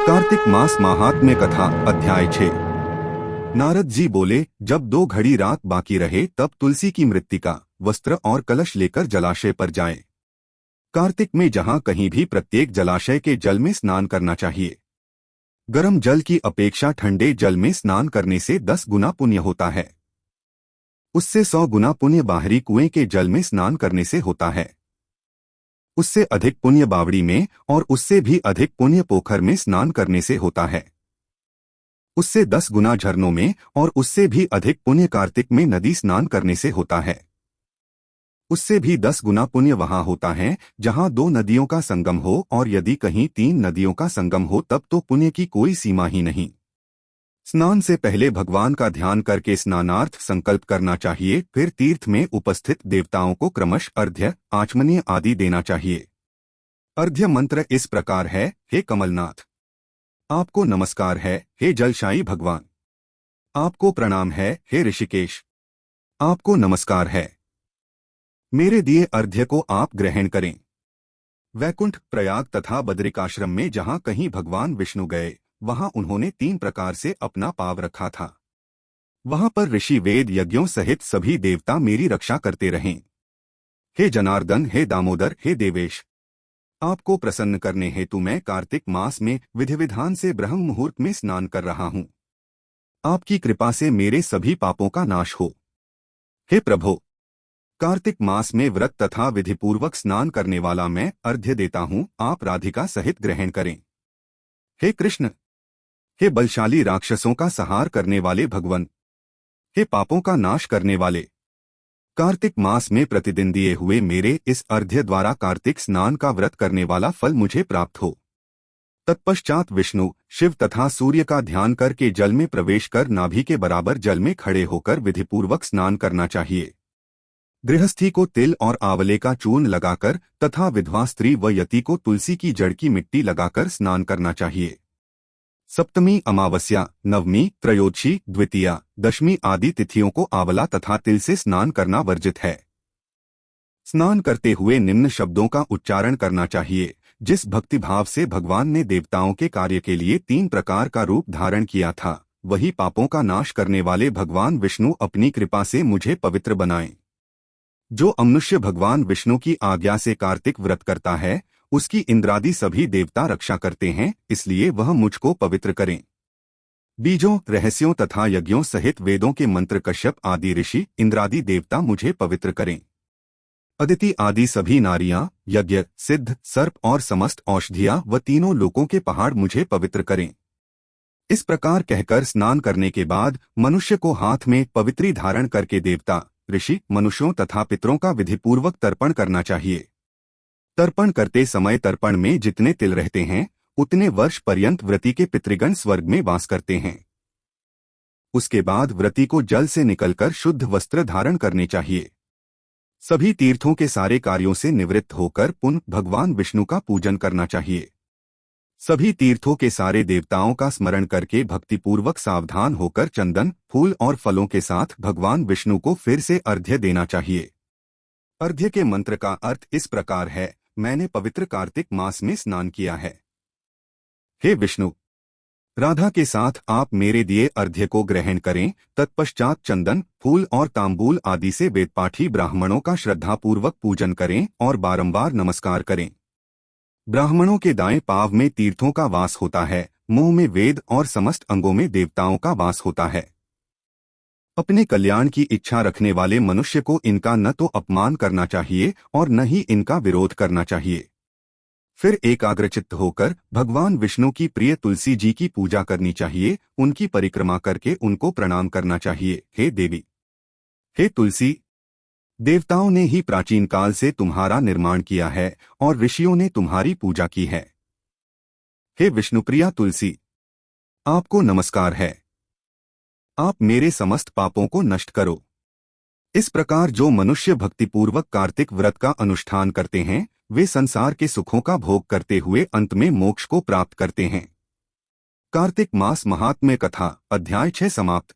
कार्तिक मास महात्म्य कथा अध्याय 6। नारद जी बोले, जब 2 घड़ी रात बाकी रहे तब तुलसी की मृत्तिका, वस्त्र और कलश लेकर जलाशय पर जाएं। कार्तिक में जहां कहीं भी प्रत्येक जलाशय के जल में स्नान करना चाहिए। गर्म जल की अपेक्षा ठंडे जल में स्नान करने से 10 गुना पुण्य होता है। उससे 100 गुना पुण्य बाहरी कुएं के जल में स्नान करने से होता है। उससे अधिक पुण्य बावड़ी में और उससे भी अधिक पुण्य पोखर में स्नान करने से होता है। उससे 10 गुना झरनों में और उससे भी अधिक पुण्य कार्तिक में नदी स्नान करने से होता है। उससे भी 10 गुना पुण्य वहां होता है जहां 2 नदियों का संगम हो, और यदि कहीं 3 नदियों का संगम हो तब तो पुण्य की कोई सीमा ही नहीं। स्नान से पहले भगवान का ध्यान करके स्नानार्थ संकल्प करना चाहिए। फिर तीर्थ में उपस्थित देवताओं को क्रमश अर्घ्य, आचमनीय आदि देना चाहिए। अर्घ्य मंत्र इस प्रकार है। हे कमलनाथ, आपको नमस्कार है। हे जलशायी भगवान, आपको प्रणाम है। हे ऋषिकेश, आपको नमस्कार है। मेरे दिए अर्घ्य को आप ग्रहण करें। वैकुंठ, प्रयाग तथा बद्रिकाश्रम में जहां कहीं भगवान विष्णु गए वहां उन्होंने 3 प्रकार से अपना पाव रखा था। वहां पर ऋषि वेद यज्ञों सहित सभी देवता मेरी रक्षा करते रहें। हे जनार्दन, हे दामोदर, हे देवेश, आपको प्रसन्न करने हेतु मैं कार्तिक मास में विधि विधान से ब्रह्म मुहूर्त में स्नान कर रहा हूं। आपकी कृपा से मेरे सभी पापों का नाश हो। हे प्रभो, कार्तिक मास में व्रत तथा विधिपूर्वक स्नान करने वाला मैं अर्घ्य देता हूं, आप राधिका सहित ग्रहण करें। हे कृष्ण, हे बलशाली राक्षसों का संहार करने वाले भगवन, हे पापों का नाश करने वाले, कार्तिक मास में प्रतिदिन दिए हुए मेरे इस अर्घ्य द्वारा कार्तिक स्नान का व्रत करने वाला फल मुझे प्राप्त हो। तत्पश्चात विष्णु, शिव तथा सूर्य का ध्यान करके जल में प्रवेश कर नाभि के बराबर जल में खड़े होकर विधिपूर्वक स्नान करना चाहिए। गृहस्थी को तिल और आंवले का चूर्ण लगाकर तथा विधवा स्त्री व यति को तुलसी की जड़ की मिट्टी लगाकर स्नान करना चाहिए। सप्तमी, अमावस्या, नवमी, त्रयोदशी, द्वितीया, दशमी आदि तिथियों को आंवला तथा तिल से स्नान करना वर्जित है। स्नान करते हुए निम्न शब्दों का उच्चारण करना चाहिए। जिस भक्तिभाव से भगवान ने देवताओं के कार्य के लिए 3 प्रकार का रूप धारण किया था, वही पापों का नाश करने वाले भगवान विष्णु अपनी कृपा से मुझे पवित्र बनाएं। जो अमनुष्य भगवान विष्णु की आज्ञा से कार्तिक व्रत करता है उसकी इंद्रादि सभी देवता रक्षा करते हैं, इसलिए वह मुझको पवित्र करें। बीजों, रहस्यों तथा यज्ञों सहित वेदों के मंत्र कश्यप आदि ऋषि, इंद्रादि देवता मुझे पवित्र करें। अदिति आदि सभी नारियां, यज्ञ, सिद्ध, सर्प और समस्त औषधियां व तीनों लोकों के पहाड़ मुझे पवित्र करें। इस प्रकार कहकर स्नान करने के बाद मनुष्य को हाथ में पवित्री धारण करके देवता, ऋषि, मनुष्यों तथा पितरों का विधिपूर्वक तर्पण करना चाहिए। तर्पण करते समय तर्पण में जितने तिल रहते हैं उतने वर्ष पर्यंत व्रती के पितृगण स्वर्ग में वास करते हैं। उसके बाद व्रती को जल से निकलकर शुद्ध वस्त्र धारण करने चाहिए। सभी तीर्थों के सारे कार्यों से निवृत्त होकर पुनः भगवान विष्णु का पूजन करना चाहिए। सभी तीर्थों के सारे देवताओं का स्मरण करके भक्तिपूर्वक सावधान होकर चंदन, फूल और फलों के साथ भगवान विष्णु को फिर से अर्घ्य देना चाहिए। अर्घ्य के मंत्र का अर्थ इस प्रकार है। मैंने पवित्र कार्तिक मास में स्नान किया है। हे विष्णु, राधा के साथ आप मेरे दिए अर्घ्य को ग्रहण करें। तत्पश्चात चंदन, फूल और तांबूल आदि से वेदपाठी ब्राह्मणों का श्रद्धापूर्वक पूजन करें और बारंबार नमस्कार करें। ब्राह्मणों के दाएं पांव में तीर्थों का वास होता है, मुंह में वेद और समस्त अंगों में देवताओं का वास होता है। अपने कल्याण की इच्छा रखने वाले मनुष्य को इनका न तो अपमान करना चाहिए और न ही इनका विरोध करना चाहिए। फिर एकाग्रचित्त होकर भगवान विष्णु की प्रिय तुलसी जी की पूजा करनी चाहिए। उनकी परिक्रमा करके उनको प्रणाम करना चाहिए। हे देवी, हे तुलसी, देवताओं ने ही प्राचीन काल से तुम्हारा निर्माण किया है और ऋषियों ने तुम्हारी पूजा की है। हे विष्णुप्रिया तुलसी, आपको नमस्कार है। आप मेरे समस्त पापों को नष्ट करो। इस प्रकार जो मनुष्य भक्तिपूर्वक कार्तिक व्रत का अनुष्ठान करते हैं वे संसार के सुखों का भोग करते हुए अंत में मोक्ष को प्राप्त करते हैं। कार्तिक मास महात्म्य कथा अध्याय 6 समाप्त।